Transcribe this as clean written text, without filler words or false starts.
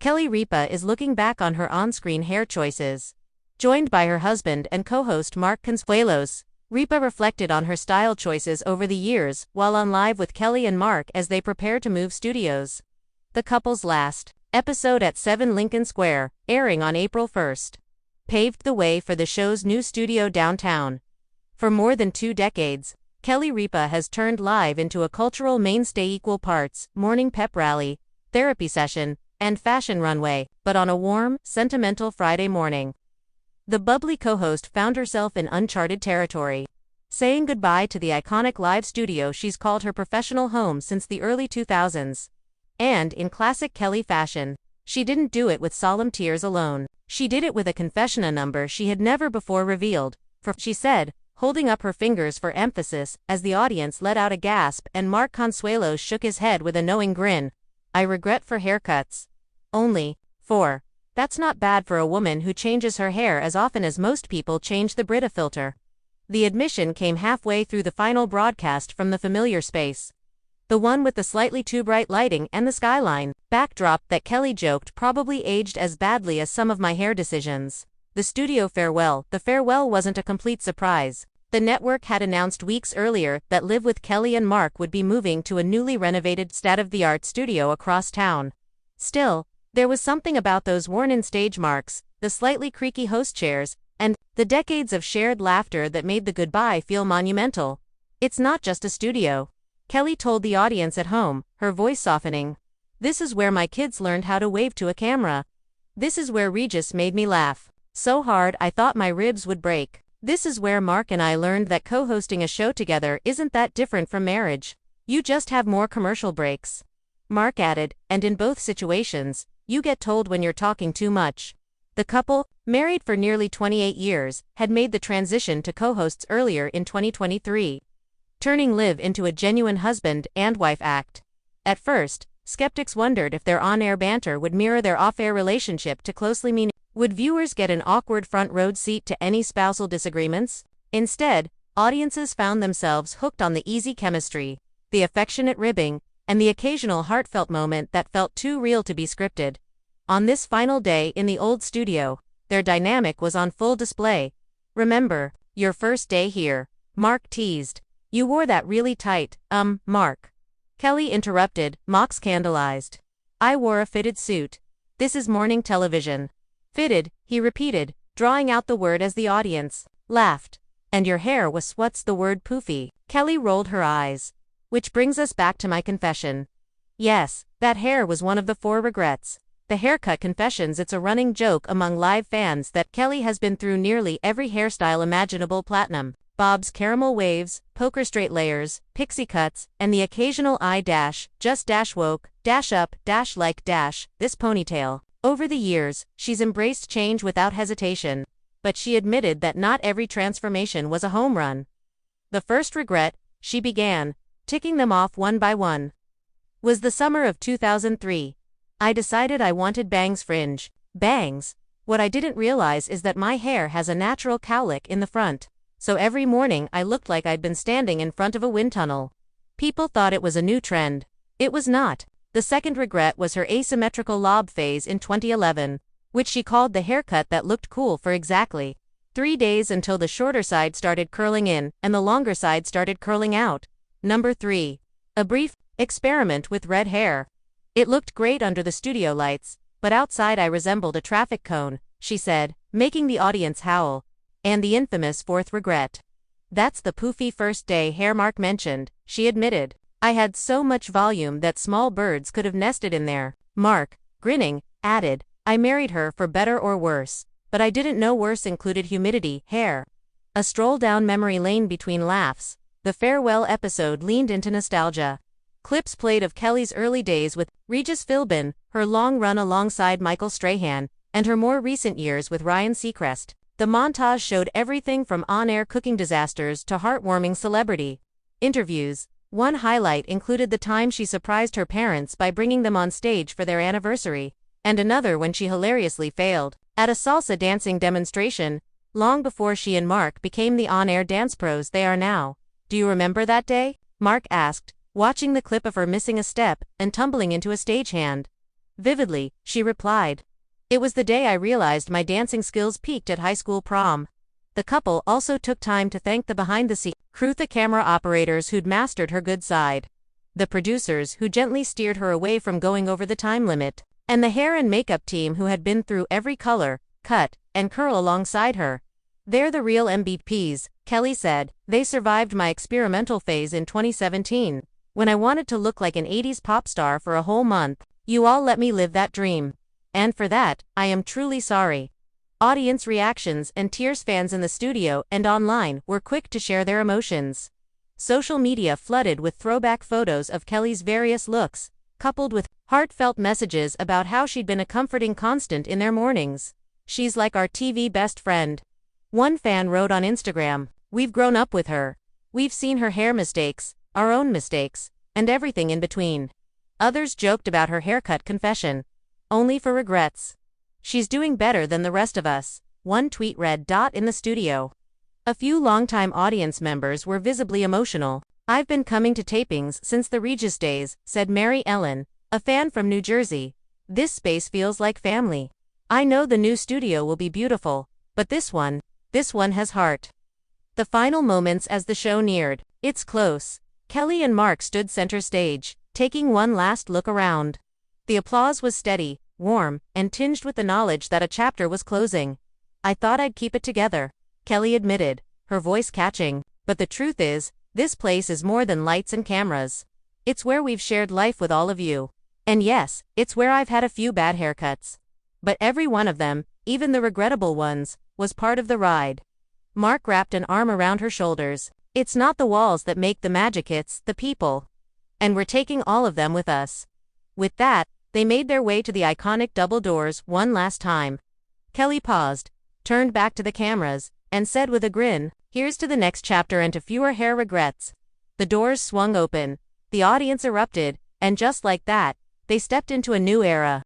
Kelly Ripa is looking back on her on-screen hair choices. Joined by her husband and co-host Mark Consuelos, Ripa reflected on her style choices over the years while on Live with Kelly and Mark as they prepare to move studios. The couple's last episode at 7 Lincoln Square, airing on April 1st, paved the way for the show's new studio downtown. For more than 2 decades, Kelly Ripa has turned Live into a cultural mainstay, equal parts morning pep rally, therapy session, and fashion runway, but on a warm, sentimental Friday morning, the bubbly co-host found herself in uncharted territory. Saying goodbye to the iconic Live studio she's called her professional home since the early 2000s. And, in classic Kelly fashion, she didn't do it with solemn tears alone. She did it with a confession, a number she had never before revealed, she said, holding up her fingers for emphasis as the audience let out a gasp and Mark Consuelos shook his head with a knowing grin. "I regret for haircuts. Only 4. That's not bad for a woman who changes her hair as often as most people change the Brita filter." The admission came halfway through the final broadcast from the familiar space, the one with the slightly too bright lighting and the skyline backdrop that Kelly joked probably aged as badly as some of my hair decisions. The studio farewell. The farewell wasn't a complete surprise. The network had announced weeks earlier that Live with Kelly and Mark would be moving to a newly renovated, state-of-the-art studio across town. Still, there was something about those worn-in stage marks, the slightly creaky host chairs, and the decades of shared laughter that made the goodbye feel monumental. "It's not just a studio," Kelly told the audience at home, her voice softening. "This is where my kids learned how to wave to a camera. This is where Regis made me laugh so hard I thought my ribs would break. This is where Mark and I learned that co-hosting a show together isn't that different from marriage. You just have more commercial breaks." Mark added, "And in both situations, you get told when you're talking too much." The couple, married for nearly 28 years, had made the transition to co-hosts earlier in 2023, turning Live into a genuine husband and wife act. At first, skeptics wondered if their on-air banter would mirror their off-air relationship too closely. Would viewers get an awkward front-row seat to any spousal disagreements? Instead, audiences found themselves hooked on the easy chemistry, the affectionate ribbing, and the occasional heartfelt moment that felt too real to be scripted. On this final day in the old studio, their dynamic was on full display. "Remember your first day here?" Mark teased. "You wore that really tight, Mark." Kelly interrupted, mock scandalized. "I wore a fitted suit. This is morning television." "Fitted," he repeated, drawing out the word as the audience laughed. "And your hair was what's the word, poofy?" Kelly rolled her eyes. "Which brings us back to my confession. Yes, that hair was one of the 4 regrets. The haircut confessions." It's a running joke among Live fans that Kelly has been through nearly every hairstyle imaginable: platinum, bobs, caramel waves, poker straight layers, pixie cuts, and the occasional just woke, up, this ponytail. Over the years, she's embraced change without hesitation, but she admitted that not every transformation was a home run. "The first regret," she began, ticking them off one by one, "was the summer of 2003. I decided I wanted bangs, fringe bangs. What I didn't realize is that my hair has a natural cowlick in the front, so every morning I looked like I'd been standing in front of a wind tunnel. People thought it was a new trend. It was not." The second regret was her asymmetrical lob phase in 2011, which she called the haircut that looked cool for exactly 3 days until the shorter side started curling in and the longer side started curling out. Number 3. A brief experiment with red hair. "It looked great under the studio lights, but outside I resembled a traffic cone," she said, making the audience howl. And the infamous fourth regret. "That's the poofy first day hair," Mark mentioned. She admitted, "I had so much volume that small birds could have nested in there." Mark, grinning, added, "I married her for better or worse, but I didn't know worse included humidity, hair." A stroll down memory lane between laughs, the farewell episode leaned into nostalgia. Clips played of Kelly's early days with Regis Philbin, her long run alongside Michael Strahan, and her more recent years with Ryan Seacrest. The montage showed everything from on-air cooking disasters to heartwarming celebrity interviews. One highlight included the time she surprised her parents by bringing them on stage for their anniversary, and another when she hilariously failed at a salsa dancing demonstration, long before she and Mark became the on-air dance pros they are now. "Do you remember that day?" Mark asked, watching the clip of her missing a step and tumbling into a stagehand. Vividly, she replied. It was the day I realized my dancing skills peaked at high school prom. The couple also took time to thank the behind-the-scenes crew, the camera operators who'd mastered her good side, the producers who gently steered her away from going over the time limit, and the hair and makeup team who had been through every color, cut, and curl alongside her. They're the real MVPs, Kelly said. They survived my experimental phase in 2017, when I wanted to look like an 80s pop star for a whole month. You all let me live that dream. And for that, I am truly sorry. Audience reactions and tears. Fans in the studio and online were quick to share their emotions. Social media flooded with throwback photos of Kelly's various looks, coupled with heartfelt messages about how she'd been a comforting constant in their mornings. She's like our TV best friend. One fan wrote on Instagram, "We've grown up with her. We've seen her hair mistakes, our own mistakes, and everything in between." Others joked about her haircut confession. "Only for regrets. She's doing better than the rest of us," one tweet read. In the studio, a few longtime audience members were visibly emotional. "I've been coming to tapings since the Regis days," said Mary Ellen, a fan from New Jersey. "This space feels like family. I know the new studio will be beautiful, but this one has heart." The final moments as the show neared. It's close. Kelly and Mark stood center stage, taking one last look around. The applause was steady, warm, and tinged with the knowledge that a chapter was closing. "I thought I'd keep it together," Kelly admitted, her voice catching. "But the truth is, this place is more than lights and cameras. It's where we've shared life with all of you. And yes, it's where I've had a few bad haircuts. But every one of them, even the regrettable ones, was part of the ride." Mark wrapped an arm around her shoulders. "It's not the walls that make the magic, it's the people. And we're taking all of them with us." With that, they made their way to the iconic double doors one last time. Kelly paused, turned back to the cameras, and said with a grin, "Here's to the next chapter and to fewer hair regrets." The doors swung open, the audience erupted, and just like that, they stepped into a new era.